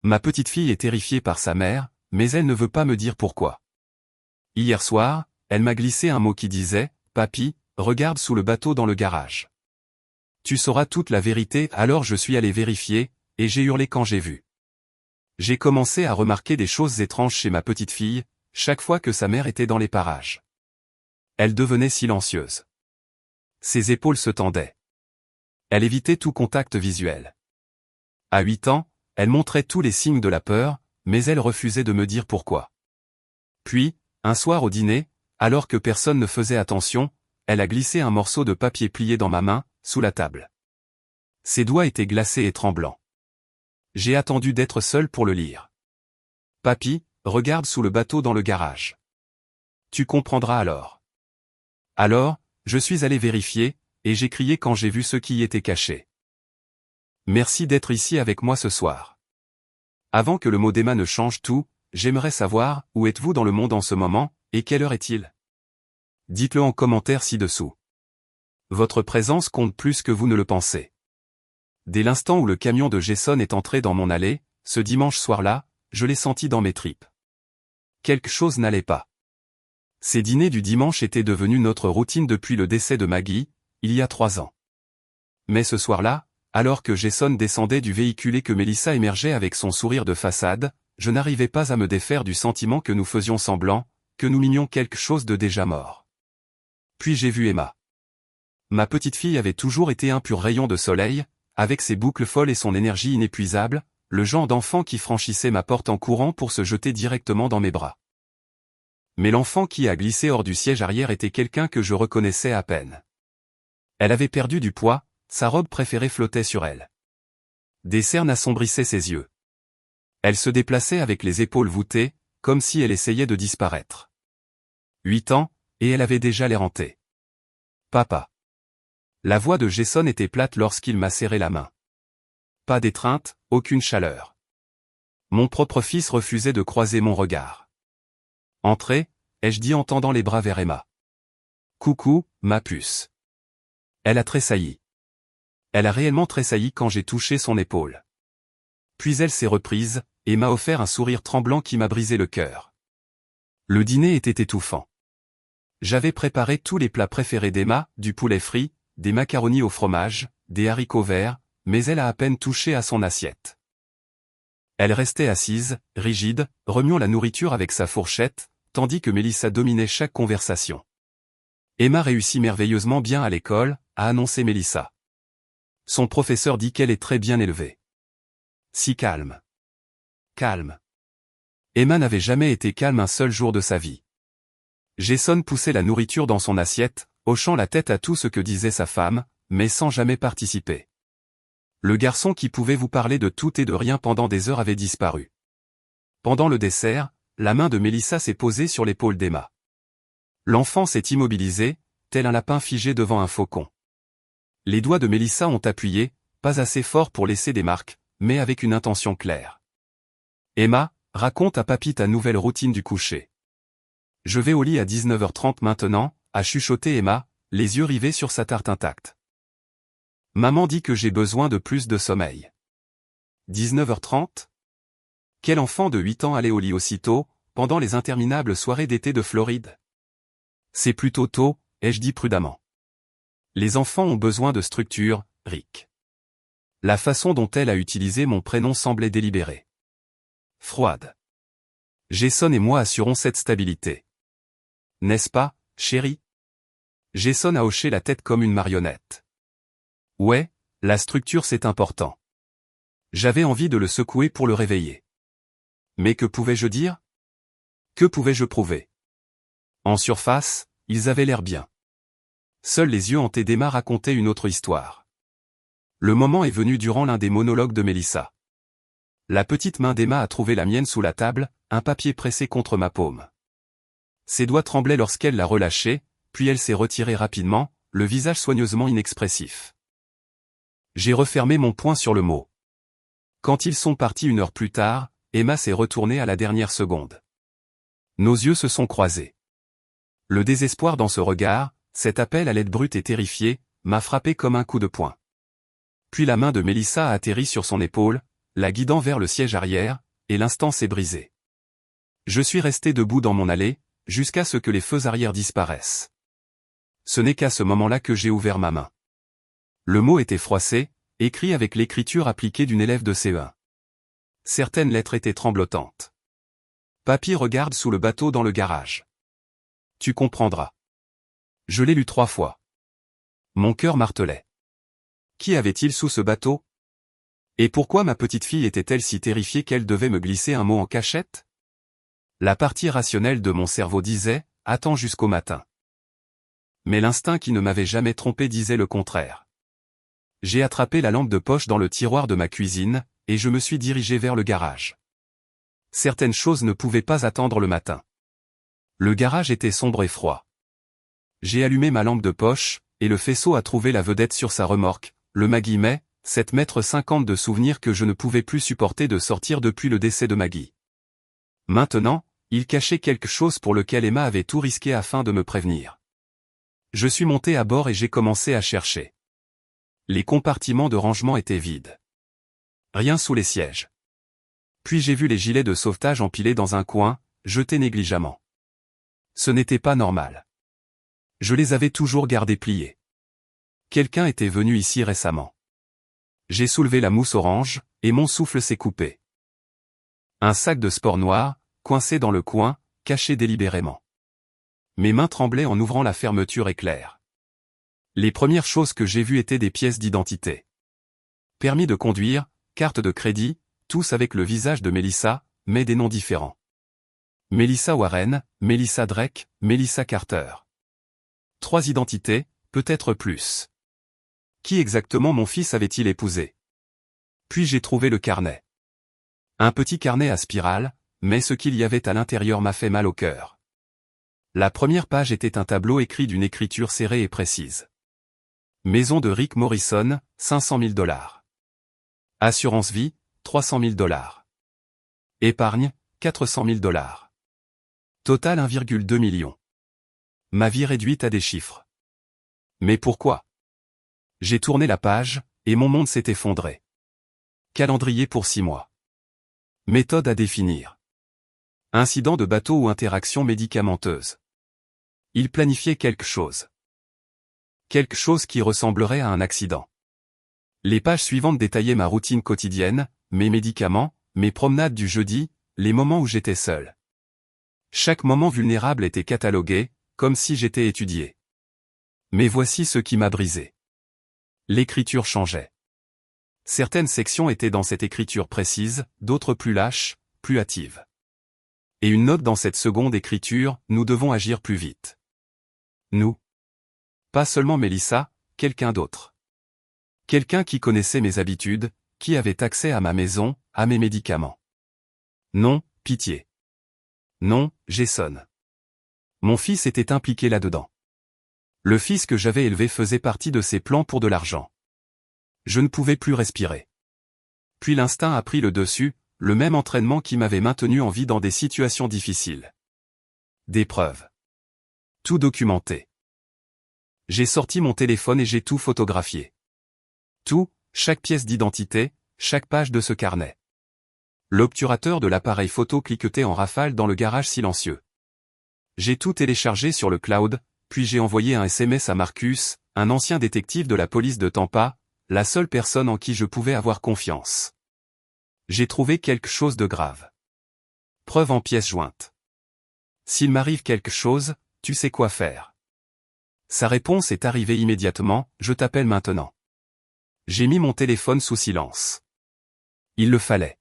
Ma petite fille est terrifiée par sa mère, mais elle ne veut pas me dire pourquoi. Hier soir, elle m'a glissé un mot qui disait « Papy, regarde sous le bateau dans le garage. Tu sauras toute la vérité ». Alors je suis allé vérifier, et j'ai hurlé quand j'ai vu. J'ai commencé à remarquer des choses étranges chez ma petite fille, chaque fois que sa mère était dans les parages. Elle devenait silencieuse. Ses épaules se tendaient. Elle évitait tout contact visuel. À 8 ans, elle montrait tous les signes de la peur, mais elle refusait de me dire pourquoi. Puis, un soir au dîner, alors que personne ne faisait attention, elle a glissé un morceau de papier plié dans ma main, sous la table. Ses doigts étaient glacés et tremblants. J'ai attendu d'être seul pour le lire. « Papy, regarde sous le bateau dans le garage. Tu comprendras alors. » Alors, je suis allé vérifier, et j'ai crié quand j'ai vu ce qui y était caché. Merci d'être ici avec moi ce soir. Avant que le mot d'Emma ne change tout, j'aimerais savoir, où êtes-vous dans le monde en ce moment, et quelle heure est-il? Dites-le en commentaire ci-dessous. Votre présence compte plus que vous ne le pensez. Dès l'instant où le camion de Jason est entré dans mon allée, ce dimanche soir-là, je l'ai senti dans mes tripes. Quelque chose n'allait pas. Ces dîners du dimanche étaient devenus notre routine depuis le décès de Maggie, il y a 3 ans. Mais ce soir-là, alors que Jason descendait du véhicule et que Melissa émergeait avec son sourire de façade, je n'arrivais pas à me défaire du sentiment que nous faisions semblant, que nous mimions quelque chose de déjà mort. Puis j'ai vu Emma. Ma petite fille avait toujours été un pur rayon de soleil, avec ses boucles folles et son énergie inépuisable, le genre d'enfant qui franchissait ma porte en courant pour se jeter directement dans mes bras. Mais l'enfant qui a glissé hors du siège arrière était quelqu'un que je reconnaissais à peine. Elle avait perdu du poids, sa robe préférée flottait sur elle. Des cernes assombrissaient ses yeux. Elle se déplaçait avec les épaules voûtées, comme si elle essayait de disparaître. 8 ans, et elle avait déjà l'air hantée. Papa. La voix de Jason était plate lorsqu'il m'a serré la main. Pas d'étreinte, aucune chaleur. Mon propre fils refusait de croiser mon regard. Entrez, ai-je dit en tendant les bras vers Emma. Coucou, ma puce. Elle a tressailli. Elle a réellement tressailli quand j'ai touché son épaule. Puis elle s'est reprise, et m'a offert un sourire tremblant qui m'a brisé le cœur. Le dîner était étouffant. J'avais préparé tous les plats préférés d'Emma, du poulet frit, des macaronis au fromage, des haricots verts, mais elle a à peine touché à son assiette. Elle restait assise, rigide, remuant la nourriture avec sa fourchette, tandis que Melissa dominait chaque conversation. Emma réussit merveilleusement bien à l'école, a annoncé Melissa. Son professeur dit qu'elle est très bien élevée. Si calme. Calme. Emma n'avait jamais été calme un seul jour de sa vie. Jason poussait la nourriture dans son assiette, hochant la tête à tout ce que disait sa femme, mais sans jamais participer. Le garçon qui pouvait vous parler de tout et de rien pendant des heures avait disparu. Pendant le dessert, la main de Melissa s'est posée sur l'épaule d'Emma. L'enfant s'est immobilisé, tel un lapin figé devant un faucon. Les doigts de Melissa ont appuyé, pas assez fort pour laisser des marques, mais avec une intention claire. Emma, raconte à papy ta nouvelle routine du coucher. Je vais au lit à 19h30 maintenant, a chuchoté Emma, les yeux rivés sur sa tarte intacte. Maman dit que j'ai besoin de plus de sommeil. 19h30? Quel enfant de 8 ans allait au lit aussitôt, pendant les interminables soirées d'été de Floride? C'est plutôt tôt, ai-je dit prudemment. Les enfants ont besoin de structure, Rick. La façon dont elle a utilisé mon prénom semblait délibérée. Froide. Jason et moi assurons cette stabilité. N'est-ce pas, chérie? Jason a hoché la tête comme une marionnette. Ouais, la structure c'est important. J'avais envie de le secouer pour le réveiller. Mais que pouvais-je dire? Que pouvais-je prouver? En surface, ils avaient l'air bien. Seuls les yeux hantés d'Emma racontaient une autre histoire. Le moment est venu durant l'un des monologues de Melissa. La petite main d'Emma a trouvé la mienne sous la table, un papier pressé contre ma paume. Ses doigts tremblaient lorsqu'elle l'a relâché, puis elle s'est retirée rapidement, le visage soigneusement inexpressif. J'ai refermé mon poing sur le mot. Quand ils sont partis 1 heure plus tard, Emma s'est retournée à la dernière seconde. Nos yeux se sont croisés. Le désespoir dans ce regard, cet appel à l'aide brute et terrifiée, m'a frappé comme un coup de poing. Puis la main de Melissa a atterri sur son épaule, la guidant vers le siège arrière, et l'instant s'est brisé. Je suis resté debout dans mon allée, jusqu'à ce que les feux arrière disparaissent. Ce n'est qu'à ce moment-là que j'ai ouvert ma main. Le mot était froissé, écrit avec l'écriture appliquée d'une élève de CE1. Certaines lettres étaient tremblotantes. Papy regarde sous le bateau dans le garage. Tu comprendras. Je l'ai lu 3 fois. Mon cœur martelait. Qu'y avait-il sous ce bateau? Et pourquoi ma petite fille était-elle si terrifiée qu'elle devait me glisser un mot en cachette? La partie rationnelle de mon cerveau disait, attends jusqu'au matin. Mais l'instinct qui ne m'avait jamais trompé disait le contraire. J'ai attrapé la lampe de poche dans le tiroir de ma cuisine, et je me suis dirigé vers le garage. Certaines choses ne pouvaient pas attendre le matin. Le garage était sombre et froid. J'ai allumé ma lampe de poche, et le faisceau a trouvé la vedette sur sa remorque, le Maggie May, 7,50 m de souvenirs que je ne pouvais plus supporter de sortir depuis le décès de Maggie. Maintenant, il cachait quelque chose pour lequel Emma avait tout risqué afin de me prévenir. Je suis monté à bord et j'ai commencé à chercher. Les compartiments de rangement étaient vides. Rien sous les sièges. Puis j'ai vu les gilets de sauvetage empilés dans un coin, jetés négligemment. Ce n'était pas normal. Je les avais toujours gardés pliés. Quelqu'un était venu ici récemment. J'ai soulevé la mousse orange, et mon souffle s'est coupé. Un sac de sport noir, coincé dans le coin, caché délibérément. Mes mains tremblaient en ouvrant la fermeture éclair. Les premières choses que j'ai vues étaient des pièces d'identité. Permis de conduire, carte de crédit, tous avec le visage de Melissa, mais des noms différents. Melissa Warren, Melissa Drake, Melissa Carter. 3 identités, peut-être plus. Qui exactement mon fils avait-il épousé? Puis j'ai trouvé le carnet. Un petit carnet à spirale, mais ce qu'il y avait à l'intérieur m'a fait mal au cœur. La première page était un tableau écrit d'une écriture serrée et précise. Maison de Rick Morrison, 500 000 $. Assurance vie, 300 000 $. Épargne, 400 000 $. Total 1,2 million. Ma vie réduite à des chiffres. Mais pourquoi? J'ai tourné la page, et mon monde s'est effondré. Calendrier pour 6 mois. Méthode à définir. Incident de bateau ou interaction médicamenteuse. Il planifiait quelque chose. Quelque chose qui ressemblerait à un accident. Les pages suivantes détaillaient ma routine quotidienne, mes médicaments, mes promenades du jeudi, les moments où j'étais seul. Chaque moment vulnérable était catalogué, comme si j'étais étudié. Mais voici ce qui m'a brisé. L'écriture changeait. Certaines sections étaient dans cette écriture précise, d'autres plus lâches, plus hâtives. Et une note dans cette seconde écriture, nous devons agir plus vite. Nous. Pas seulement Melissa, quelqu'un d'autre. Quelqu'un qui connaissait mes habitudes, qui avait accès à ma maison, à mes médicaments. Non, pitié. Non, Jason. Mon fils était impliqué là-dedans. Le fils que j'avais élevé faisait partie de ses plans pour de l'argent. Je ne pouvais plus respirer. Puis l'instinct a pris le dessus, le même entraînement qui m'avait maintenu en vie dans des situations difficiles. Des preuves. Tout documenté. J'ai sorti mon téléphone et j'ai tout photographié. Tout, chaque pièce d'identité, chaque page de ce carnet. L'obturateur de l'appareil photo cliquetait en rafale dans le garage silencieux. J'ai tout téléchargé sur le cloud, puis j'ai envoyé un SMS à Marcus, un ancien détective de la police de Tampa, la seule personne en qui je pouvais avoir confiance. J'ai trouvé quelque chose de grave. Preuve en pièces jointes. S'il m'arrive quelque chose, tu sais quoi faire. Sa réponse est arrivée immédiatement, je t'appelle maintenant. J'ai mis mon téléphone sous silence. Il le fallait.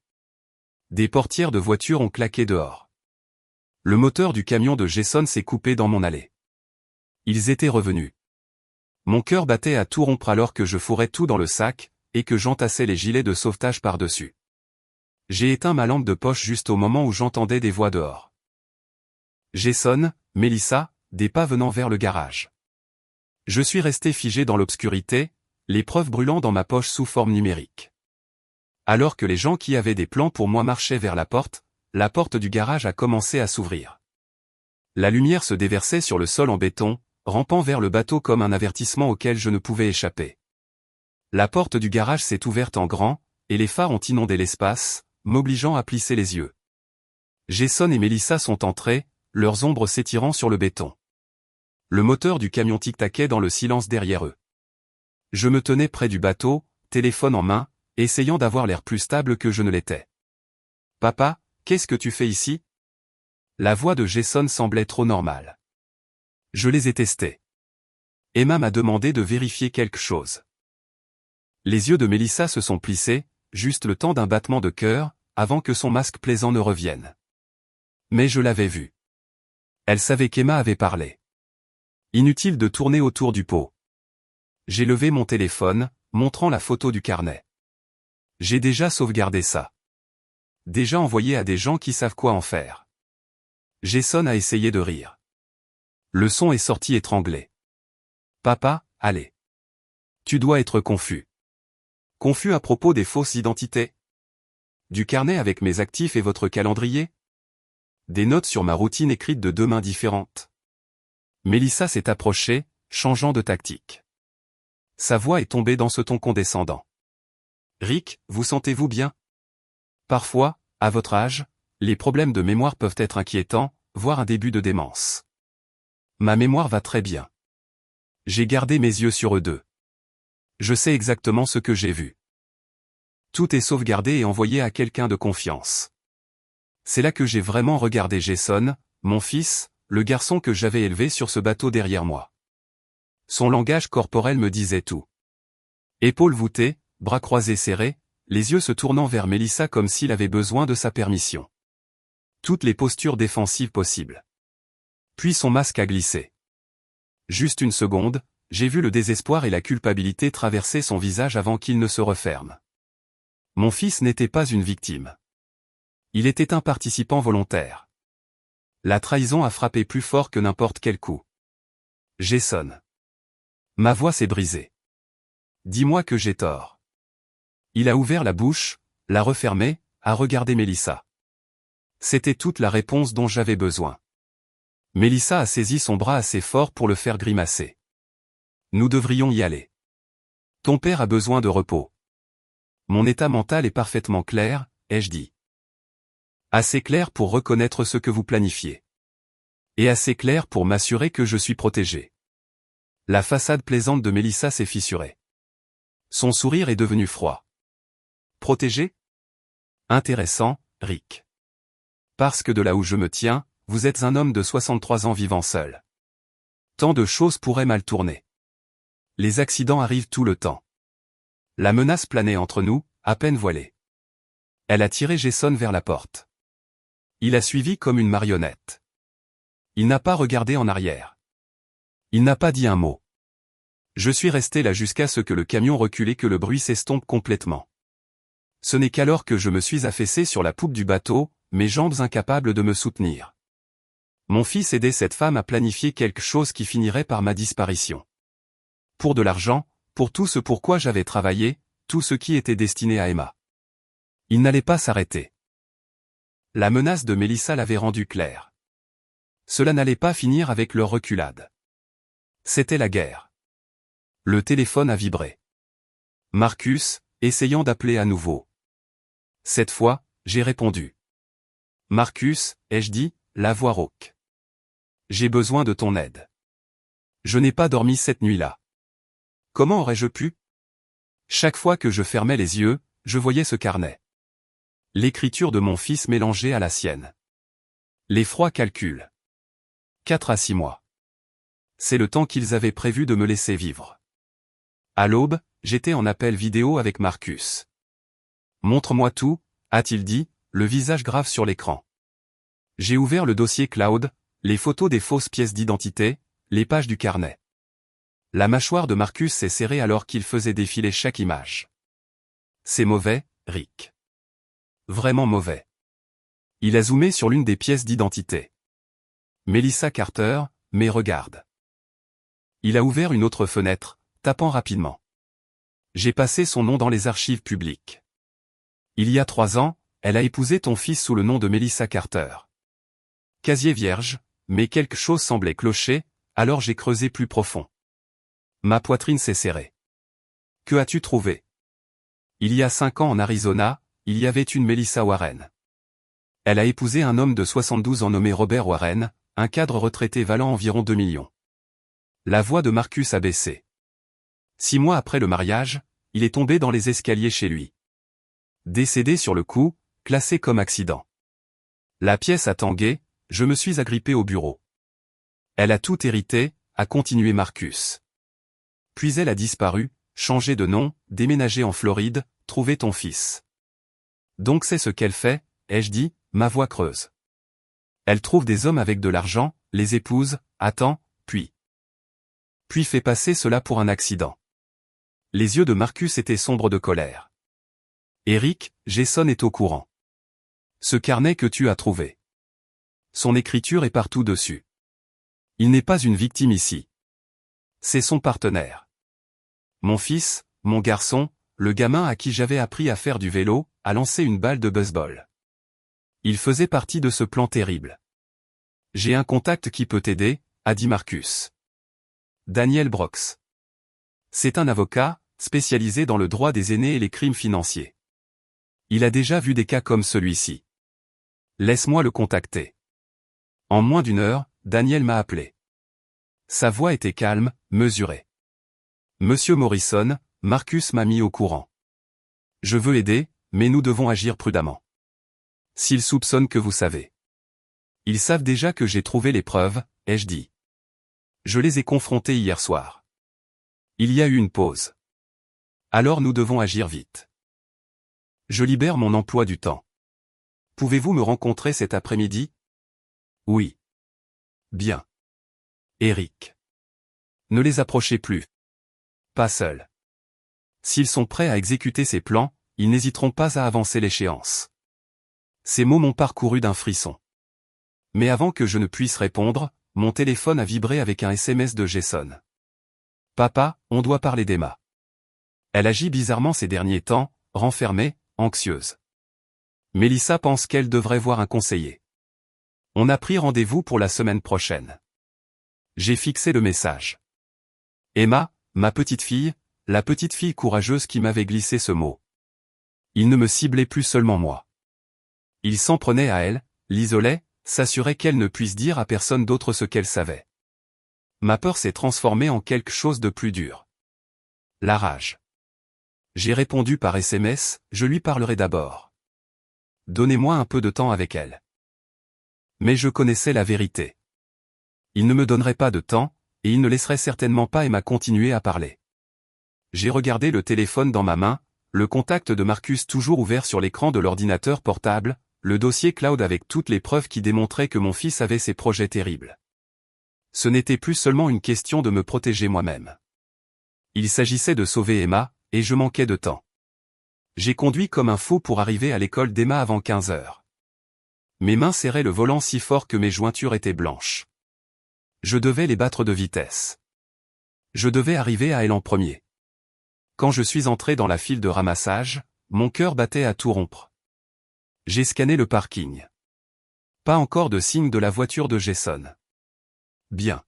Des portières de voiture ont claqué dehors. Le moteur du camion de Jason s'est coupé dans mon allée. Ils étaient revenus. Mon cœur battait à tout rompre alors que je fourrais tout dans le sac, et que j'entassais les gilets de sauvetage par-dessus. J'ai éteint ma lampe de poche juste au moment où j'entendais des voix dehors. Jason, Melissa, des pas venant vers le garage. Je suis resté figé dans l'obscurité, les preuves brûlant dans ma poche sous forme numérique. Alors que les gens qui avaient des plans pour moi marchaient vers la porte du garage a commencé à s'ouvrir. La lumière se déversait sur le sol en béton, rampant vers le bateau comme un avertissement auquel je ne pouvais échapper. La porte du garage s'est ouverte en grand, et les phares ont inondé l'espace, m'obligeant à plisser les yeux. Jason et Melissa sont entrés, leurs ombres s'étirant sur le béton. Le moteur du camion tic-taquait dans le silence derrière eux. Je me tenais près du bateau, téléphone en main, essayant d'avoir l'air plus stable que je ne l'étais. « Papa, qu'est-ce que tu fais ici ?» La voix de Jason semblait trop normale. Je les ai testés. Emma m'a demandé de vérifier quelque chose. Les yeux de Melissa se sont plissés, juste le temps d'un battement de cœur, avant que son masque plaisant ne revienne. Mais je l'avais vu. Elle savait qu'Emma avait parlé. Inutile de tourner autour du pot. J'ai levé mon téléphone, montrant la photo du carnet. J'ai déjà sauvegardé ça. Déjà envoyé à des gens qui savent quoi en faire. Jason a essayé de rire. Le son est sorti étranglé. Papa, allez. Tu dois être confus. Confus à propos des fausses identités? Du carnet avec mes actifs et votre calendrier? Des notes sur ma routine écrite de 2 mains différentes. Melissa s'est approchée, changeant de tactique. Sa voix est tombée dans ce ton condescendant. Rick, vous sentez-vous bien? Parfois, à votre âge, les problèmes de mémoire peuvent être inquiétants, voire un début de démence. Ma mémoire va très bien. J'ai gardé mes yeux sur eux deux. Je sais exactement ce que j'ai vu. Tout est sauvegardé et envoyé à quelqu'un de confiance. C'est là que j'ai vraiment regardé Jason, mon fils, le garçon que j'avais élevé sur ce bateau derrière moi. Son langage corporel me disait tout. Épaules voûtées, bras croisés serrés, les yeux se tournant vers Melissa comme s'il avait besoin de sa permission. Toutes les postures défensives possibles. Puis son masque a glissé. Juste une seconde, j'ai vu le désespoir et la culpabilité traverser son visage avant qu'il ne se referme. Mon fils n'était pas une victime. Il était un participant volontaire. La trahison a frappé plus fort que n'importe quel coup. Jason. Ma voix s'est brisée. Dis-moi que j'ai tort. Il a ouvert la bouche, l'a refermée, a regardé Melissa. C'était toute la réponse dont j'avais besoin. Melissa a saisi son bras assez fort pour le faire grimacer. Nous devrions y aller. Ton père a besoin de repos. Mon état mental est parfaitement clair, ai-je dit. Assez clair pour reconnaître ce que vous planifiez. Et assez clair pour m'assurer que je suis protégé. La façade plaisante de Melissa s'est fissurée. Son sourire est devenu froid. Protégé? Intéressant, Rick. Parce que de là où je me tiens, vous êtes un homme de 63 ans vivant seul. Tant de choses pourraient mal tourner. Les accidents arrivent tout le temps. La menace planait entre nous, à peine voilée. Elle a tiré Jason vers la porte. Il a suivi comme une marionnette. Il n'a pas regardé en arrière. Il n'a pas dit un mot. Je suis resté là jusqu'à ce que le camion recule et que le bruit s'estompe complètement. Ce n'est qu'alors que je me suis affaissé sur la poupe du bateau, mes jambes incapables de me soutenir. Mon fils aidait cette femme à planifier quelque chose qui finirait par ma disparition. Pour de l'argent, pour tout ce pourquoi j'avais travaillé, tout ce qui était destiné à Emma. Il n'allait pas s'arrêter. La menace de Melissa l'avait rendu clair. Cela n'allait pas finir avec leur reculade. C'était la guerre. Le téléphone a vibré. Marcus, essayant d'appeler à nouveau. Cette fois, j'ai répondu. Marcus, ai-je dit, la voix rauque. J'ai besoin de ton aide. Je n'ai pas dormi cette nuit-là. Comment aurais-je pu? Chaque fois que je fermais les yeux, je voyais ce carnet. L'écriture de mon fils mélangée à la sienne. Les froids calculs. 4 à 6 mois. C'est le temps qu'ils avaient prévu de me laisser vivre. À l'aube, j'étais en appel vidéo avec Marcus. Montre-moi tout, a-t-il dit, le visage grave sur l'écran. J'ai ouvert le dossier cloud, les photos des fausses pièces d'identité, les pages du carnet. La mâchoire de Marcus s'est serrée alors qu'il faisait défiler chaque image. C'est mauvais, Rick. Vraiment mauvais. Il a zoomé sur l'une des pièces d'identité. Melissa Carter, mais regarde. Il a ouvert une autre fenêtre, tapant rapidement. J'ai passé son nom dans les archives publiques. Il y a 3 ans, elle a épousé ton fils sous le nom de Melissa Carter. Casier vierge, mais quelque chose semblait clocher, alors j'ai creusé plus profond. Ma poitrine s'est serrée. Que as-tu trouvé? Il y a 5 ans en Arizona, il y avait une Melissa Warren. Elle a épousé un homme de 72 ans nommé Robert Warren, un cadre retraité valant environ 2 millions. La voix de Marcus a baissé. 6 mois après le mariage, il est tombé dans les escaliers chez lui. Décédé sur le coup, classé comme accident. La pièce a tangué, je me suis agrippé au bureau. Elle a tout hérité, a continué Marcus. Puis elle a disparu, changé de nom, déménagé en Floride, trouvé ton fils. Donc c'est ce qu'elle fait, ai-je dit, ma voix creuse. Elle trouve des hommes avec de l'argent, les épouse, attend, puis fait passer cela pour un accident. Les yeux de Marcus étaient sombres de colère. Eric, Jason est au courant. Ce carnet que tu as trouvé. Son écriture est partout dessus. Il n'est pas une victime ici. C'est son partenaire. Mon fils, mon garçon, le gamin à qui j'avais appris à faire du vélo, a lancé une balle de baseball. Il faisait partie de ce plan terrible. J'ai un contact qui peut t'aider, a dit Marcus. Daniel Brox. C'est un avocat, spécialisé dans le droit des aînés et les crimes financiers. Il a déjà vu des cas comme celui-ci. Laisse-moi le contacter. En moins d'1 heure, Daniel m'a appelé. Sa voix était calme, mesurée. Monsieur Morrison, Marcus m'a mis au courant. Je veux aider, mais nous devons agir prudemment. S'ils soupçonnent que vous savez. Ils savent déjà que j'ai trouvé les preuves, ai-je dit. Je les ai confrontés hier soir. Il y a eu une pause. Alors nous devons agir vite. Je libère mon emploi du temps. Pouvez-vous me rencontrer cet après-midi? Oui. Bien. Eric. Ne les approchez plus. Pas seuls. S'ils sont prêts à exécuter ces plans, ils n'hésiteront pas à avancer l'échéance. Ces mots m'ont parcouru d'un frisson. Mais avant que je ne puisse répondre, mon téléphone a vibré avec un SMS de Jason. Papa, on doit parler d'Emma. Elle agit bizarrement ces derniers temps, renfermée, anxieuse. Melissa pense qu'elle devrait voir un conseiller. On a pris rendez-vous pour la semaine prochaine. J'ai fixé le message. Emma, ma petite fille, la petite fille courageuse qui m'avait glissé ce mot. Il ne me ciblait plus seulement moi. Il s'en prenait à elle, l'isolait, s'assurait qu'elle ne puisse dire à personne d'autre ce qu'elle savait. Ma peur s'est transformée en quelque chose de plus dur. La rage. J'ai répondu par SMS, je lui parlerai d'abord. Donnez-moi un peu de temps avec elle. Mais je connaissais la vérité. Il ne me donnerait pas de temps, et il ne laisserait certainement pas Emma continuer à parler. J'ai regardé le téléphone dans ma main, le contact de Marcus toujours ouvert sur l'écran de l'ordinateur portable, le dossier cloud avec toutes les preuves qui démontraient que mon fils avait ces projets terribles. Ce n'était plus seulement une question de me protéger moi-même. Il s'agissait de sauver Emma, et je manquais de temps. J'ai conduit comme un fou pour arriver à l'école d'Emma avant 15 heures. Mes mains serraient le volant si fort que mes jointures étaient blanches. Je devais les battre de vitesse. Je devais arriver à elle en premier. Quand je suis entré dans la file de ramassage, mon cœur battait à tout rompre. J'ai scanné le parking. Pas encore de signe de la voiture de Jason. Bien.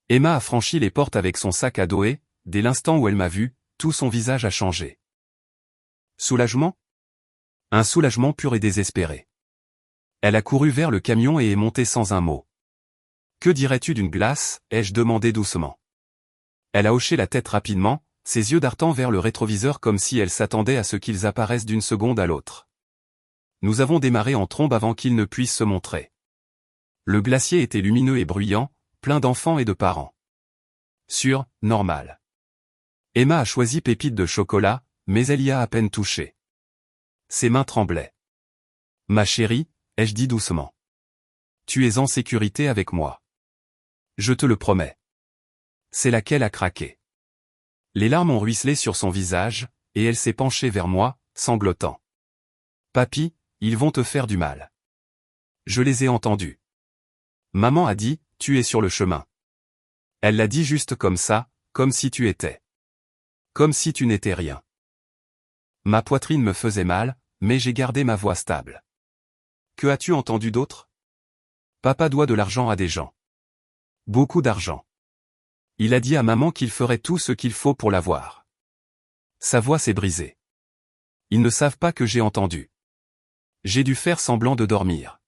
Emma a franchi les portes avec son sac à dos et, dès l'instant où elle m'a vu, tout son visage a changé. Soulagement? Un soulagement pur et désespéré. Elle a couru vers le camion et est montée sans un mot. Que dirais-tu d'une glace? Ai-je demandé doucement. Elle a hoché la tête rapidement, ses yeux dartant vers le rétroviseur comme si elle s'attendait à ce qu'ils apparaissent d'une seconde à l'autre. Nous avons démarré en trombe avant qu'ils ne puissent se montrer. Le glacier était lumineux et bruyant, plein d'enfants et de parents. Sûr, normal. Emma a choisi pépite de chocolat, mais elle y a à peine touché. Ses mains tremblaient. Ma chérie, ai-je dit doucement. Tu es en sécurité avec moi. Je te le promets. C'est laquelle a craqué. Les larmes ont ruisselé sur son visage, et elle s'est penchée vers moi, sanglotant. Papy, ils vont te faire du mal. Je les ai entendus. Maman a dit, tu es sur le chemin. Elle l'a dit juste comme ça, comme si tu étais. Comme si tu n'étais rien. Ma poitrine me faisait mal, mais j'ai gardé ma voix stable. Que as-tu entendu d'autre? Papa doit de l'argent à des gens. Beaucoup d'argent. Il a dit à maman qu'il ferait tout ce qu'il faut pour l'avoir. Sa voix s'est brisée. Ils ne savent pas que j'ai entendu. J'ai dû faire semblant de dormir.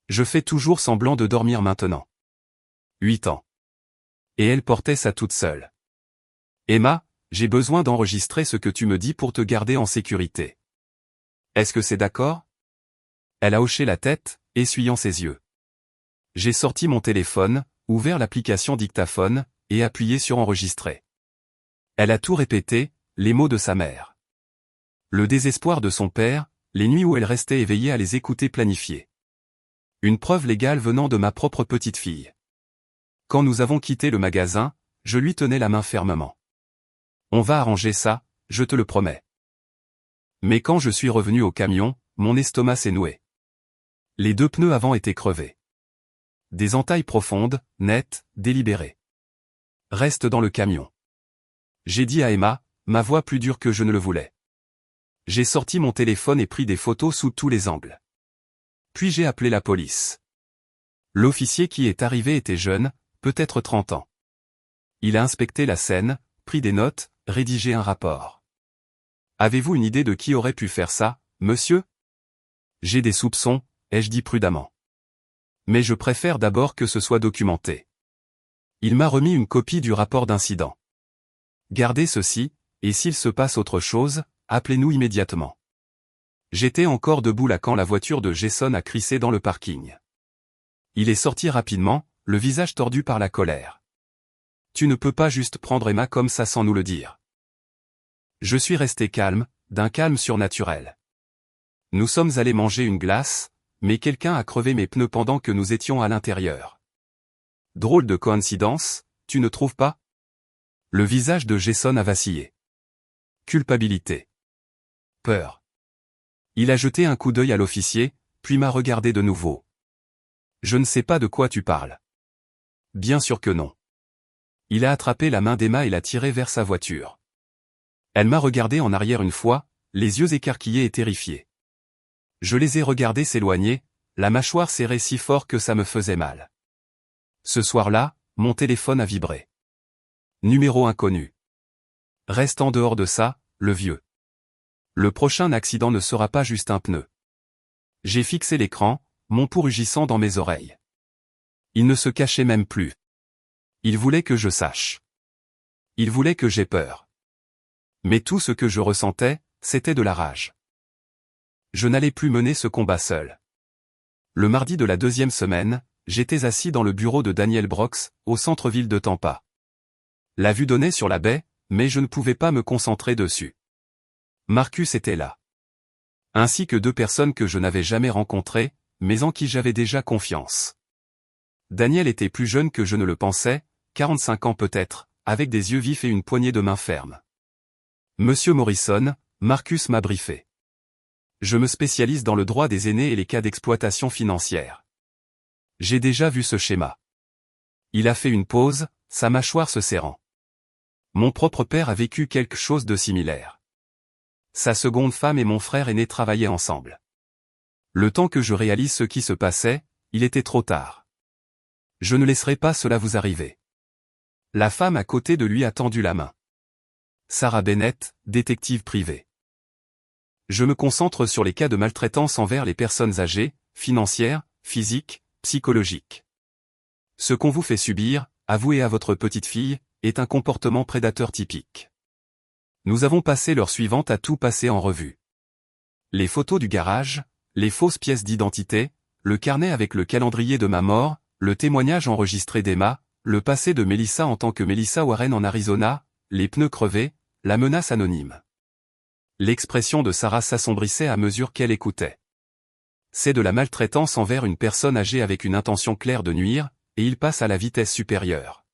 Je fais toujours semblant de dormir maintenant. 8 ans. Et elle portait ça toute seule. Emma, j'ai besoin d'enregistrer ce que tu me dis pour te garder en sécurité. Est-ce que c'est d'accord? Elle a hoché la tête, essuyant ses yeux. J'ai sorti mon téléphone, ouvert l'application dictaphone, et appuyé sur enregistrer. Elle a tout répété, les mots de sa mère. Le désespoir de son père, les nuits où elle restait éveillée à les écouter planifier. Une preuve légale venant de ma propre petite fille. Quand nous avons quitté le magasin, je lui tenais la main fermement. On va arranger ça, je te le promets. Mais quand je suis revenu au camion, mon estomac s'est noué. Les 2 pneus avant étaient crevés. Des entailles profondes, nettes, délibérées. Reste dans le camion. J'ai dit à Emma, ma voix plus dure que je ne le voulais. J'ai sorti mon téléphone et pris des photos sous tous les angles. Puis j'ai appelé la police. L'officier qui est arrivé était jeune, peut-être 30 ans. Il a inspecté la scène, pris des notes, rédigé un rapport. Avez-vous une idée de qui aurait pu faire ça, monsieur? J'ai des soupçons, ai-je dit prudemment. Mais je préfère d'abord que ce soit documenté. Il m'a remis une copie du rapport d'incident. Gardez ceci, et s'il se passe autre chose, appelez-nous immédiatement. J'étais encore debout là quand la voiture de Jason a crissé dans le parking. Il est sorti rapidement, le visage tordu par la colère. Tu ne peux pas juste prendre Emma comme ça sans nous le dire. Je suis resté calme, d'un calme surnaturel. Nous sommes allés manger une glace, mais quelqu'un a crevé mes pneus pendant que nous étions à l'intérieur. Drôle de coïncidence, tu ne trouves pas? Le visage de Jason a vacillé. Culpabilité. Peur. Il a jeté un coup d'œil à l'officier, puis m'a regardé de nouveau. Je ne sais pas de quoi tu parles. Bien sûr que non. Il a attrapé la main d'Emma et l'a tirée vers sa voiture. Elle m'a regardé en arrière une fois, les yeux écarquillés et terrifiés. Je les ai regardés s'éloigner, la mâchoire serrée si fort que ça me faisait mal. Ce soir-là, mon téléphone a vibré. Numéro inconnu. Reste en dehors de ça, le vieux. Le prochain accident ne sera pas juste un pneu. J'ai fixé l'écran, mon pouls rugissant dans mes oreilles. Il ne se cachait même plus. Il voulait que je sache. Il voulait que j'aie peur. Mais tout ce que je ressentais, c'était de la rage. Je n'allais plus mener ce combat seul. Le mardi de la 2e semaine, j'étais assis dans le bureau de Daniel Brooks, au centre-ville de Tampa. La vue donnait sur la baie, mais je ne pouvais pas me concentrer dessus. Marcus était là. Ainsi que 2 personnes que je n'avais jamais rencontrées, mais en qui j'avais déjà confiance. Daniel était plus jeune que je ne le pensais, 45 ans peut-être, avec des yeux vifs et une poignée de main ferme. Monsieur Morrison, Marcus m'a briefé. Je me spécialise dans le droit des aînés et les cas d'exploitation financière. J'ai déjà vu ce schéma. Il a fait une pause, sa mâchoire se serrant. Mon propre père a vécu quelque chose de similaire. Sa seconde femme et mon frère aîné travaillaient ensemble. Le temps que je réalise ce qui se passait, il était trop tard. Je ne laisserai pas cela vous arriver. La femme à côté de lui a tendu la main. Sarah Bennett, détective privée. Je me concentre sur les cas de maltraitance envers les personnes âgées, financières, physiques, psychologiques. Ce qu'on vous fait subir, avouez à votre petite fille, est un comportement prédateur typique. Nous avons passé l'heure suivante à tout passer en revue. Les photos du garage, les fausses pièces d'identité, le carnet avec le calendrier de ma mort, le témoignage enregistré d'Emma, le passé de Melissa en tant que Melissa Warren en Arizona, les pneus crevés, la menace anonyme. L'expression de Sarah s'assombrissait à mesure qu'elle écoutait. C'est de la maltraitance envers une personne âgée avec une intention claire de nuire, et il passe à la vitesse supérieure.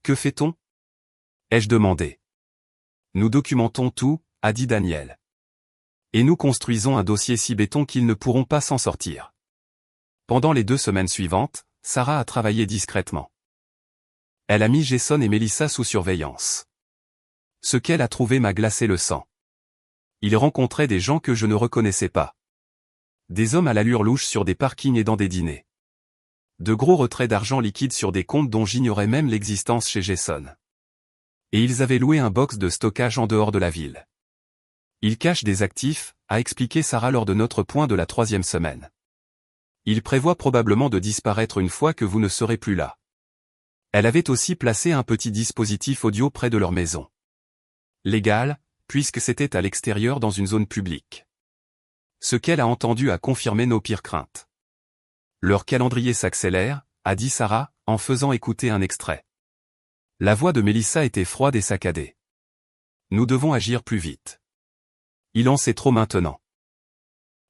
Que fait-on? Ai-je demandé. Nous documentons tout, a dit Daniel. Et nous construisons un dossier si béton qu'ils ne pourront pas s'en sortir. Pendant les 2 semaines suivantes, Sarah a travaillé discrètement. Elle a mis Jason et Melissa sous surveillance. Ce qu'elle a trouvé m'a glacé le sang. Ils rencontraient des gens que je ne reconnaissais pas. Des hommes à l'allure louche sur des parkings et dans des dîners. De gros retraits d'argent liquide sur des comptes dont j'ignorais même l'existence chez Jason. Et ils avaient loué un box de stockage en dehors de la ville. Il cache des actifs, a expliqué Sarah lors de notre point de la 3e semaine. Il prévoit probablement de disparaître une fois que vous ne serez plus là. Elle avait aussi placé un petit dispositif audio près de leur maison. Légal, puisque c'était à l'extérieur dans une zone publique. Ce qu'elle a entendu a confirmé nos pires craintes. Leur calendrier s'accélère, a dit Sarah, en faisant écouter un extrait. La voix de Mélissa était froide et saccadée. Nous devons agir plus vite. Il en sait trop maintenant.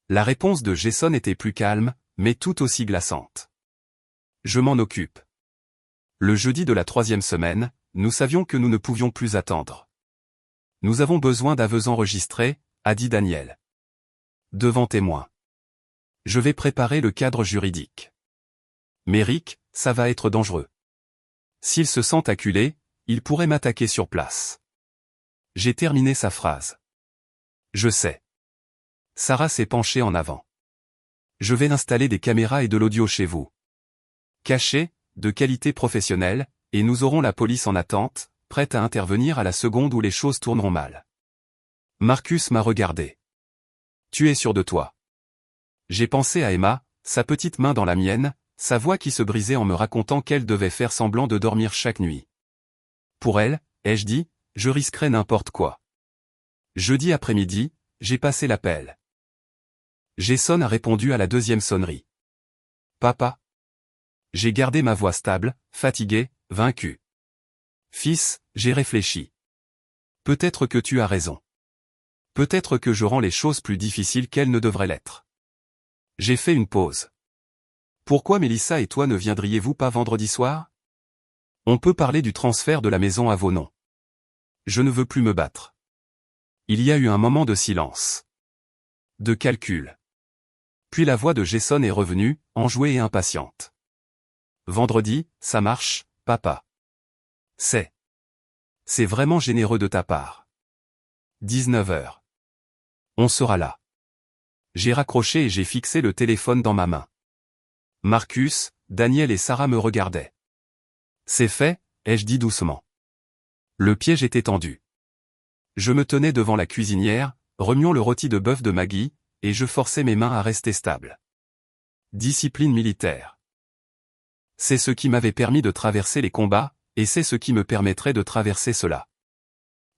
La réponse de Jason était plus calme, mais tout aussi glaçante. Je m'en occupe. Le jeudi de la 3e semaine, nous savions que nous ne pouvions plus attendre. Nous avons besoin d'aveux enregistrés, a dit Daniel. Devant témoins. Je vais préparer le cadre juridique. Mais Rick, ça va être dangereux. S'il se sent acculé, il pourrait m'attaquer sur place. J'ai terminé sa phrase. Je sais. Sarah s'est penchée en avant. Je vais installer des caméras et de l'audio chez vous. Cachées, de qualité professionnelle, et nous aurons la police en attente, prête à intervenir à la seconde où les choses tourneront mal. Marcus m'a regardé. Tu es sûr de toi? J'ai pensé à Emma, sa petite main dans la mienne, sa voix qui se brisait en me racontant qu'elle devait faire semblant de dormir chaque nuit. Pour elle, ai-je dit, je risquerais n'importe quoi. Jeudi après-midi, j'ai passé l'appel. Jason a répondu à la 2e sonnerie. Papa. J'ai gardé ma voix stable, fatiguée, vaincue. Fils, j'ai réfléchi. Peut-être que tu as raison. Peut-être que je rends les choses plus difficiles qu'elles ne devraient l'être. J'ai fait une pause. Pourquoi Mélissa et toi ne viendriez-vous pas vendredi soir? On peut parler du transfert de la maison à vos noms. Je ne veux plus me battre. Il y a eu un moment de silence. De calcul. Puis la voix de Jason est revenue, enjouée et impatiente. Vendredi, ça marche, papa. C'est vraiment généreux de ta part. 19h. On sera là. J'ai raccroché et j'ai fixé le téléphone dans ma main. Marcus, Daniel et Sarah me regardaient. C'est fait, ai-je dit doucement. Le piège était tendu. Je me tenais devant la cuisinière, remuant le rôti de bœuf de Maggie, et je forçais mes mains à rester stables. Discipline militaire. C'est ce qui m'avait permis de traverser les combats, et c'est ce qui me permettrait de traverser cela.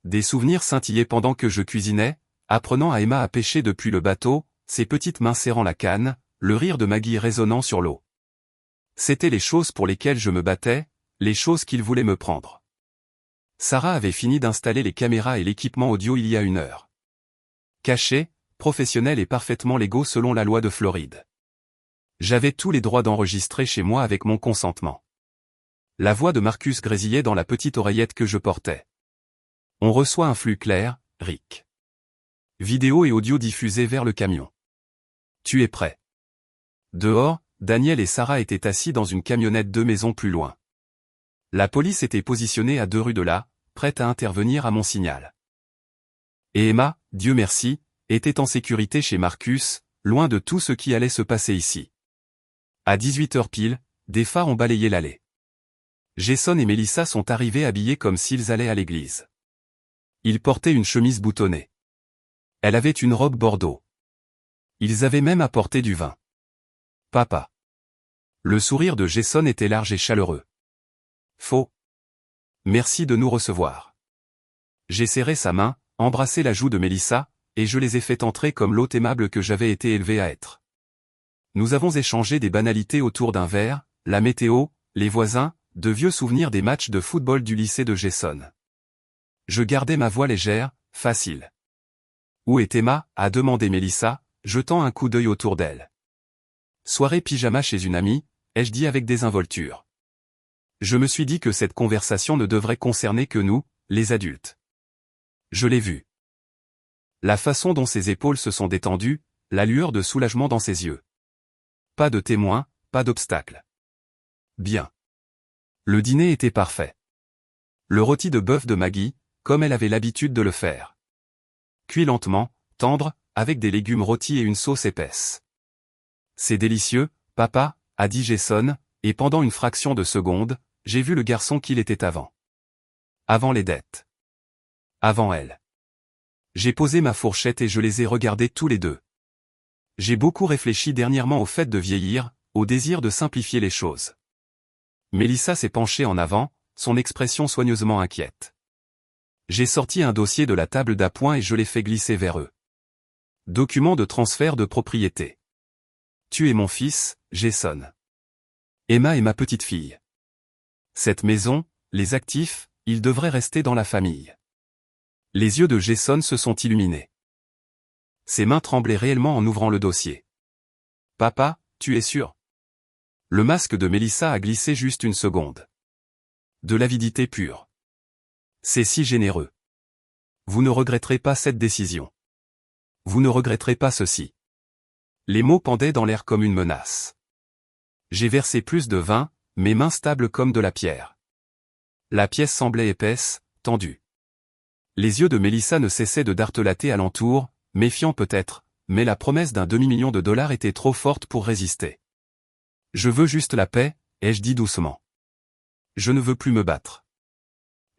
Des souvenirs scintillaient pendant que je cuisinais, apprenant à Emma à pêcher depuis le bateau, ses petites mains serrant la canne, le rire de Maggie résonnant sur l'eau. C'étaient les choses pour lesquelles je me battais, les choses qu'il voulait me prendre. Sarah avait fini d'installer les caméras et l'équipement audio il y a 1 heure. Cachés, professionnels et parfaitement légaux selon la loi de Floride. J'avais tous les droits d'enregistrer chez moi avec mon consentement. La voix de Marcus grésillait dans la petite oreillette que je portais. On reçoit un flux clair, Rick. Vidéo et audio diffusés vers le camion. Tu es prêt? Dehors, Daniel et Sarah étaient assis dans une camionnette 2 maisons plus loin. La police était positionnée à 2 rues de là, prête à intervenir à mon signal. Et Emma, Dieu merci, était en sécurité chez Marcus, loin de tout ce qui allait se passer ici. À 18h pile, des phares ont balayé l'allée. Jason et Mélissa sont arrivés habillés comme s'ils allaient à l'église. Ils portaient une chemise boutonnée. Elle avait une robe bordeaux. Ils avaient même apporté du vin. Papa. Le sourire de Jason était large et chaleureux. Faux. Merci de nous recevoir. J'ai serré sa main, embrassé la joue de Mélissa, et je les ai fait entrer comme l'hôte aimable que j'avais été élevé à être. Nous avons échangé des banalités autour d'un verre, la météo, les voisins, de vieux souvenirs des matchs de football du lycée de Jason. Je gardais ma voix légère, facile. Où est Emma? A demandé Mélissa, jetant un coup d'œil autour d'elle. Soirée pyjama chez une amie, ai-je dit avec désinvolture. Je me suis dit que cette conversation ne devrait concerner que nous, les adultes. Je l'ai vue. La façon dont ses épaules se sont détendues, la lueur de soulagement dans ses yeux. Pas de témoin, pas d'obstacle. Bien. Le dîner était parfait. Le rôti de bœuf de Maggie, comme elle avait l'habitude de le faire. Cuit lentement, tendre, avec des légumes rôtis et une sauce épaisse. C'est délicieux, papa, a dit Jason, et pendant une fraction de seconde, j'ai vu le garçon qu'il était avant. Avant les dettes. Avant elle. J'ai posé ma fourchette et je les ai regardés tous les deux. J'ai beaucoup réfléchi dernièrement au fait de vieillir, au désir de simplifier les choses. Mélissa s'est penchée en avant, son expression soigneusement inquiète. J'ai sorti un dossier de la table d'appoint et je l'ai fait glisser vers eux. Document de transfert de propriété. Tu es mon fils, Jason. Emma est ma petite fille. Cette maison, les actifs, ils devraient rester dans la famille. Les yeux de Jason se sont illuminés. Ses mains tremblaient réellement en ouvrant le dossier. Papa, tu es sûr? Le masque de Mélissa a glissé juste une seconde. De l'avidité pure. C'est si généreux. Vous ne regretterez pas cette décision. Vous ne regretterez pas ceci. Les mots pendaient dans l'air comme une menace. J'ai versé plus de vin, mes mains stables comme de la pierre. La pièce semblait épaisse, tendue. Les yeux de Mélissa ne cessaient de dartelater alentour, méfiants peut-être, mais la promesse d'un demi-million de dollars était trop forte pour résister. Je veux juste la paix, ai-je dit doucement. Je ne veux plus me battre.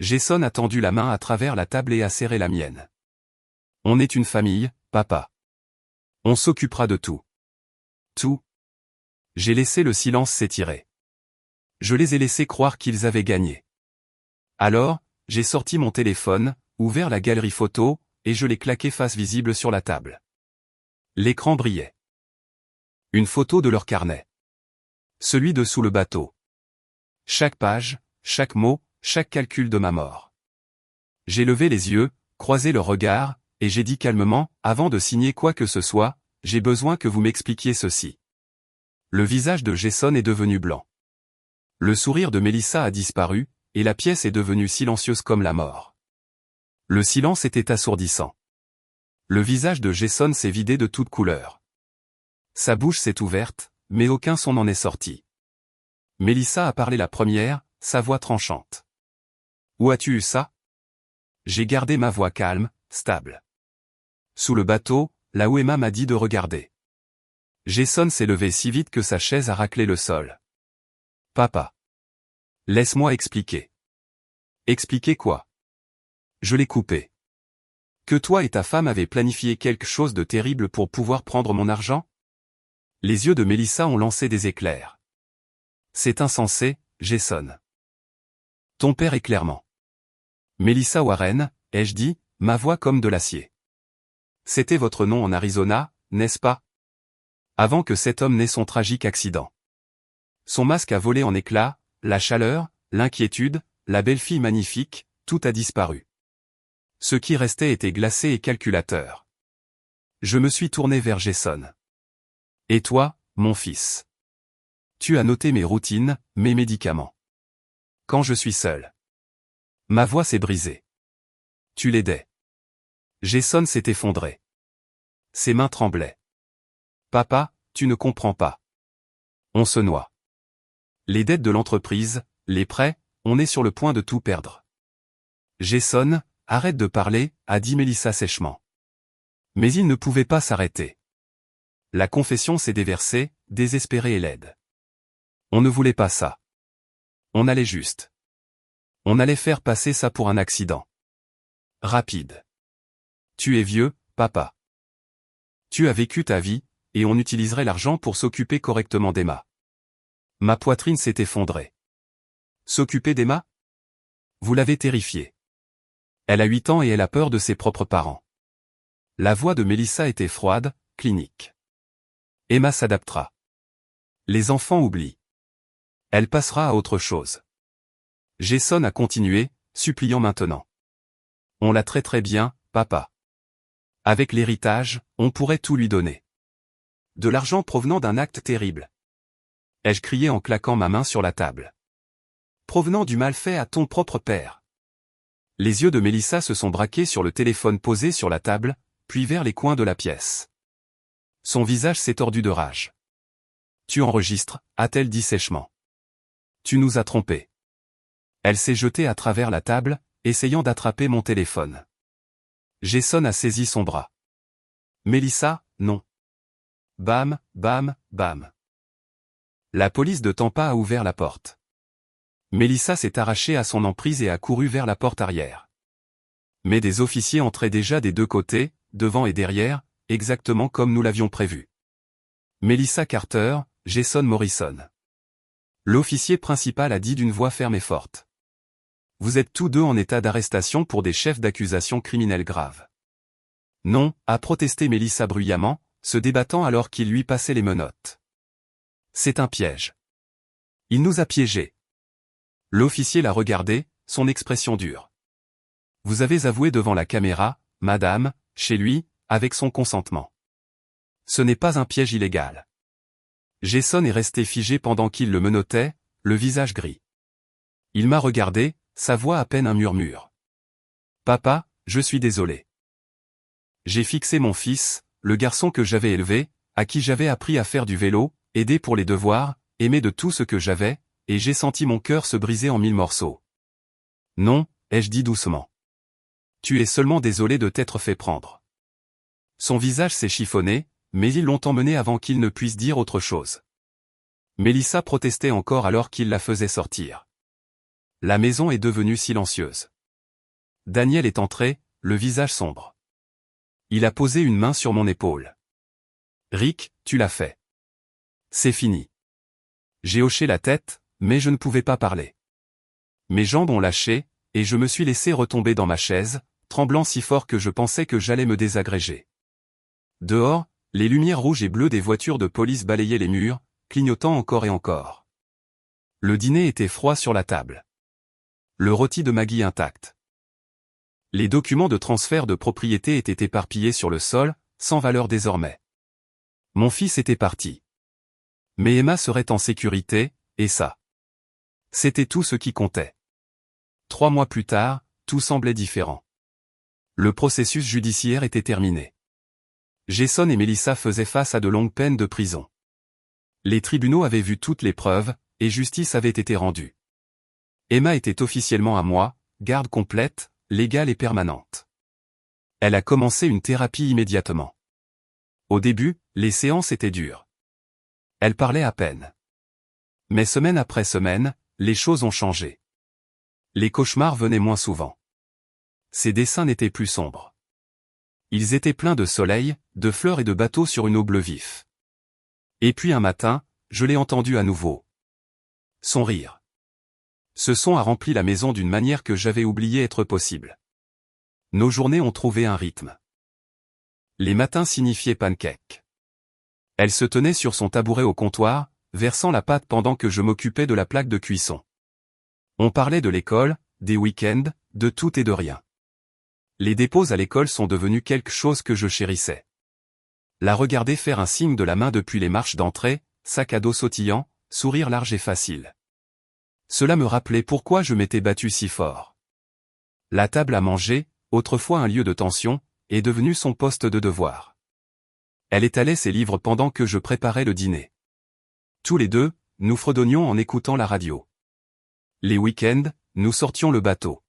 Jason a tendu la main à travers la table et a serré la mienne. On est une famille, papa. On s'occupera de tout. Tout. J'ai laissé le silence s'étirer. Je les ai laissés croire qu'ils avaient gagné. Alors, j'ai sorti mon téléphone, ouvert la galerie photo, et je l'ai claqué face visible sur la table. L'écran brillait. Une photo de leur carnet. Celui de sous le bateau. Chaque page, chaque mot, chaque calcul de ma mort. J'ai levé les yeux, croisé le regard, et j'ai dit calmement, avant de signer quoi que ce soit, j'ai besoin que vous m'expliquiez ceci. Le visage de Jason est devenu blanc. Le sourire de Mélissa a disparu, et la pièce est devenue silencieuse comme la mort. Le silence était assourdissant. Le visage de Jason s'est vidé de toute couleur. Sa bouche s'est ouverte, mais aucun son n'en est sorti. Mélissa a parlé la première, sa voix tranchante. Où as-tu eu ça? J'ai gardé ma voix calme, stable. Sous le bateau, là où Emma m'a dit de regarder. Jason s'est levé si vite que sa chaise a raclé le sol. Papa. Laisse-moi expliquer. Expliquer quoi? Je l'ai coupé. Que toi et ta femme avez planifié quelque chose de terrible pour pouvoir prendre mon argent? Les yeux de Mélissa ont lancé des éclairs. C'est insensé, Jason. Ton père est clairement. Mélissa Warren, ai-je dit, ma voix comme de l'acier. C'était votre nom en Arizona, n'est-ce pas? Avant que cet homme n'ait son tragique accident. Son masque a volé en éclats, la chaleur, l'inquiétude, la belle fille magnifique, tout a disparu. Ce qui restait était glacé et calculateur. Je me suis tourné vers Jason. Et toi, mon fils? Tu as noté mes routines, mes médicaments. Quand je suis seul. Ma voix s'est brisée. Tu l'aidais. Jason s'est effondré. Ses mains tremblaient. Papa, tu ne comprends pas. On se noie. Les dettes de l'entreprise, les prêts, on est sur le point de tout perdre. Jason, arrête de parler, a dit Mélissa sèchement. Mais il ne pouvait pas s'arrêter. La confession s'est déversée, désespérée et laide. On ne voulait pas ça. On allait juste. On allait faire passer ça pour un accident. Rapide. Tu es vieux, papa. Tu as vécu ta vie, et on utiliserait l'argent pour s'occuper correctement d'Emma. Ma poitrine s'est effondrée. S'occuper d'Emma? Vous l'avez terrifiée. Elle a 8 ans et elle a peur de ses propres parents. La voix de Mélissa était froide, clinique. Emma s'adaptera. Les enfants oublient. Elle passera à autre chose. Jason a continué, suppliant maintenant. On la traiterait bien, papa. Avec l'héritage, on pourrait tout lui donner. De l'argent provenant d'un acte terrible. Ai-je crié en claquant ma main sur la table. Provenant du mal fait à ton propre père. Les yeux de Mélissa se sont braqués sur le téléphone posé sur la table, puis vers les coins de la pièce. Son visage s'est tordu de rage. Tu enregistres, a-t-elle dit sèchement. Tu nous as trompés. Elle s'est jetée à travers la table, essayant d'attraper mon téléphone. Jason a saisi son bras. Mélissa, non. Bam, bam, bam. La police de Tampa a ouvert la porte. Mélissa s'est arrachée à son emprise et a couru vers la porte arrière. Mais des officiers entraient déjà des deux côtés, devant et derrière, exactement comme nous l'avions prévu. Melissa Carter, Jason Morrison. L'officier principal a dit d'une voix ferme et forte. Vous êtes tous deux en état d'arrestation pour des chefs d'accusation criminels graves. Non, a protesté Melissa bruyamment, se débattant alors qu'il lui passait les menottes. C'est un piège. Il nous a piégés. L'officier l'a regardé, son expression dure. Vous avez avoué devant la caméra, madame, chez lui, avec son consentement. Ce n'est pas un piège illégal. Jason est resté figé pendant qu'il le menottait, le visage gris. Il m'a regardé, sa voix à peine un murmure. Papa, je suis désolé. J'ai fixé mon fils, le garçon que j'avais élevé, à qui j'avais appris à faire du vélo, aider pour les devoirs, aimer de tout ce que j'avais, et j'ai senti mon cœur se briser en 1000 morceaux. Non, ai-je dit doucement. Tu es seulement désolé de t'être fait prendre. Son visage s'est chiffonné, mais ils l'ont emmené avant qu'il ne puisse dire autre chose. Melissa protestait encore alors qu'il la faisait sortir. La maison est devenue silencieuse. Daniel est entré, le visage sombre. Il a posé une main sur mon épaule. Rick, tu l'as fait. C'est fini. J'ai hoché la tête, mais je ne pouvais pas parler. Mes jambes ont lâché, et je me suis laissé retomber dans ma chaise, tremblant si fort que je pensais que j'allais me désagréger. Dehors, les lumières rouges et bleues des voitures de police balayaient les murs, clignotant encore et encore. Le dîner était froid sur la table. Le rôti de Maggie intact. Les documents de transfert de propriété étaient éparpillés sur le sol, sans valeur désormais. Mon fils était parti. Mais Emma serait en sécurité, et ça. C'était tout ce qui comptait. 3 mois plus tard, tout semblait différent. Le processus judiciaire était terminé. Jason et Melissa faisaient face à de longues peines de prison. Les tribunaux avaient vu toutes les preuves, et justice avait été rendue. Emma était officiellement à moi, garde complète, légale et permanente. Elle a commencé une thérapie immédiatement. Au début, les séances étaient dures. Elle parlait à peine. Mais semaine après semaine, les choses ont changé. Les cauchemars venaient moins souvent. Ses dessins n'étaient plus sombres. Ils étaient pleins de soleil, de fleurs et de bateaux sur une eau bleu vif. Et puis un matin, je l'ai entendu à nouveau. Son rire. Ce son a rempli la maison d'une manière que j'avais oublié être possible. Nos journées ont trouvé un rythme. Les matins signifiaient pancake. Elle se tenait sur son tabouret au comptoir, versant la pâte pendant que je m'occupais de la plaque de cuisson. On parlait de l'école, des week-ends, de tout et de rien. Les dépôts à l'école sont devenus quelque chose que je chérissais. La regarder faire un signe de la main depuis les marches d'entrée, sac à dos sautillant, sourire large et facile. Cela me rappelait pourquoi je m'étais battu si fort. La table à manger, autrefois un lieu de tension, est devenue son poste de devoir. Elle étalait ses livres pendant que je préparais le dîner. Tous les deux, nous fredonnions en écoutant la radio. Les week-ends, nous sortions le bateau.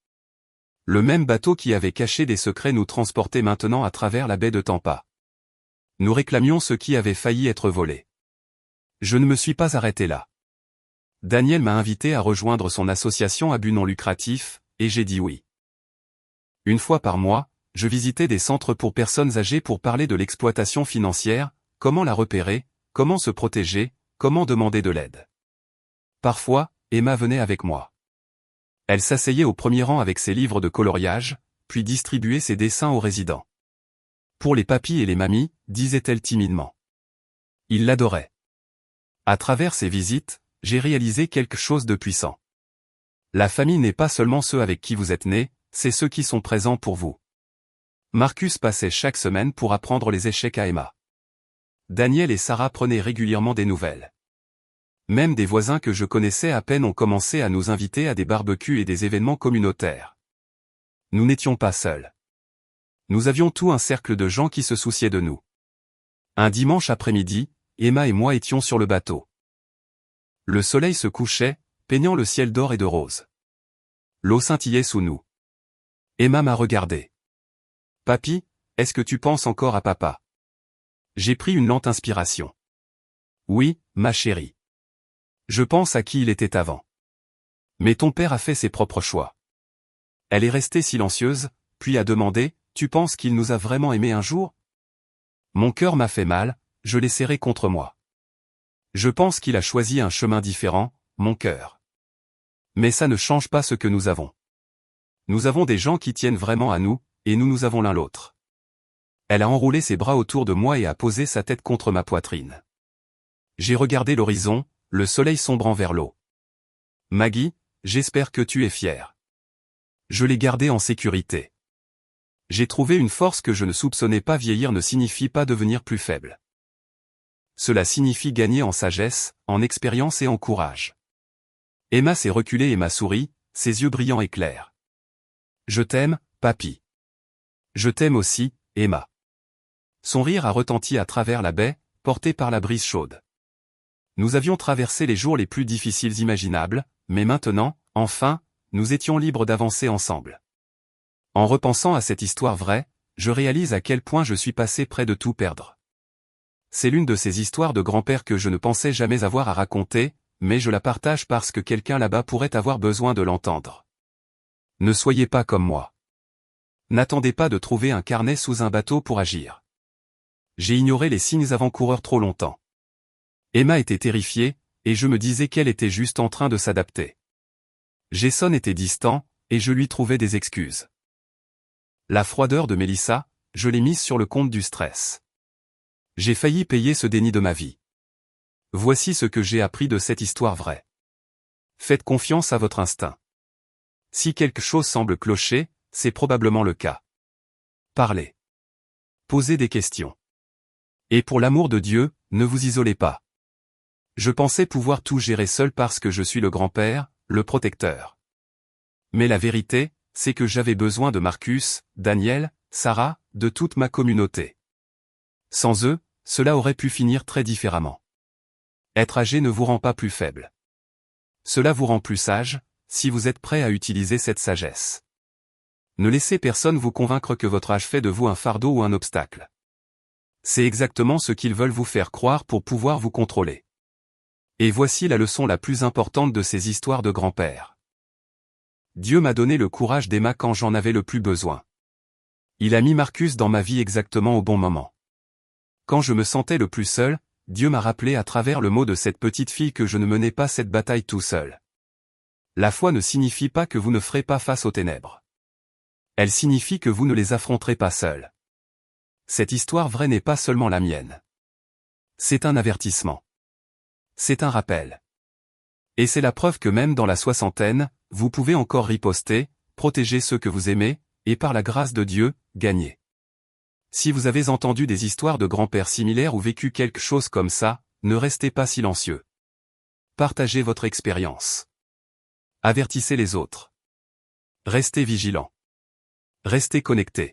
Le même bateau qui avait caché des secrets nous transportait maintenant à travers la baie de Tampa. Nous réclamions ce qui avait failli être volé. Je ne me suis pas arrêté là. Daniel m'a invité à rejoindre son association à but non lucratif, et j'ai dit oui. Une fois par mois, je visitais des centres pour personnes âgées pour parler de l'exploitation financière, comment la repérer, comment se protéger, comment demander de l'aide. Parfois, Emma venait avec moi. Elle s'asseyait au premier rang avec ses livres de coloriage, puis distribuait ses dessins aux résidents. Pour les papis et les mamies, disait-elle timidement. Ils l'adoraient. À travers ces visites, j'ai réalisé quelque chose de puissant. La famille n'est pas seulement ceux avec qui vous êtes nés, c'est ceux qui sont présents pour vous. Marcus passait chaque semaine pour apprendre les échecs à Emma. Daniel et Sarah prenaient régulièrement des nouvelles. Même des voisins que je connaissais à peine ont commencé à nous inviter à des barbecues et des événements communautaires. Nous n'étions pas seuls. Nous avions tout un cercle de gens qui se souciaient de nous. Un dimanche après-midi, Emma et moi étions sur le bateau. Le soleil se couchait, peignant le ciel d'or et de rose. L'eau scintillait sous nous. Emma m'a regardé. « Papy, est-ce que tu penses encore à papa ?» J'ai pris une lente inspiration. « Oui, ma chérie. Je pense à qui il était avant. Mais ton père a fait ses propres choix. » Elle est restée silencieuse, puis a demandé, « Tu penses qu'il nous a vraiment aimés un jour ?» Mon cœur m'a fait mal, je l'ai serré contre moi. Je pense qu'il a choisi un chemin différent, mon cœur. Mais ça ne change pas ce que nous avons. Nous avons des gens qui tiennent vraiment à nous, et nous avons l'un l'autre. Elle a enroulé ses bras autour de moi et a posé sa tête contre ma poitrine. J'ai regardé l'horizon, le soleil sombrant vers l'eau. Maggie, j'espère que tu es fière. Je l'ai gardée en sécurité. J'ai trouvé une force que je ne soupçonnais pas. Vieillir ne signifie pas devenir plus faible. Cela signifie gagner en sagesse, en expérience et en courage. Emma s'est reculée et m'a souri, ses yeux brillants et clairs. Je t'aime, papy. Je t'aime aussi, Emma. Son rire a retenti à travers la baie, porté par la brise chaude. Nous avions traversé les jours les plus difficiles imaginables, mais maintenant, enfin, nous étions libres d'avancer ensemble. En repensant à cette histoire vraie, je réalise à quel point je suis passé près de tout perdre. C'est l'une de ces histoires de grand-père que je ne pensais jamais avoir à raconter, mais je la partage parce que quelqu'un là-bas pourrait avoir besoin de l'entendre. Ne soyez pas comme moi. N'attendez pas de trouver un carnet sous un bateau pour agir. J'ai ignoré les signes avant-coureurs trop longtemps. Emma était terrifiée, et je me disais qu'elle était juste en train de s'adapter. Jason était distant, et je lui trouvais des excuses. La froideur de Melissa, je l'ai mise sur le compte du stress. J'ai failli payer ce déni de ma vie. Voici ce que j'ai appris de cette histoire vraie. Faites confiance à votre instinct. Si quelque chose semble clocher, c'est probablement le cas. Parlez. Posez des questions. Et pour l'amour de Dieu, ne vous isolez pas. Je pensais pouvoir tout gérer seul parce que je suis le grand-père, le protecteur. Mais la vérité, c'est que j'avais besoin de Marcus, Daniel, Sarah, de toute ma communauté. Sans eux, cela aurait pu finir très différemment. Être âgé ne vous rend pas plus faible. Cela vous rend plus sage, si vous êtes prêt à utiliser cette sagesse. Ne laissez personne vous convaincre que votre âge fait de vous un fardeau ou un obstacle. C'est exactement ce qu'ils veulent vous faire croire pour pouvoir vous contrôler. Et voici la leçon la plus importante de ces histoires de grand-père. Dieu m'a donné le courage d'Emma quand j'en avais le plus besoin. Il a mis Marcus dans ma vie exactement au bon moment. Quand je me sentais le plus seul, Dieu m'a rappelé à travers le mot de cette petite fille que je ne menais pas cette bataille tout seul. La foi ne signifie pas que vous ne ferez pas face aux ténèbres. Elle signifie que vous ne les affronterez pas seul. Cette histoire vraie n'est pas seulement la mienne. C'est un avertissement. C'est un rappel. Et c'est la preuve que même dans la soixantaine, vous pouvez encore riposter, protéger ceux que vous aimez, et par la grâce de Dieu, gagner. Si vous avez entendu des histoires de grands-pères similaires ou vécu quelque chose comme ça, ne restez pas silencieux. Partagez votre expérience. Avertissez les autres. Restez vigilants. Restez connectés.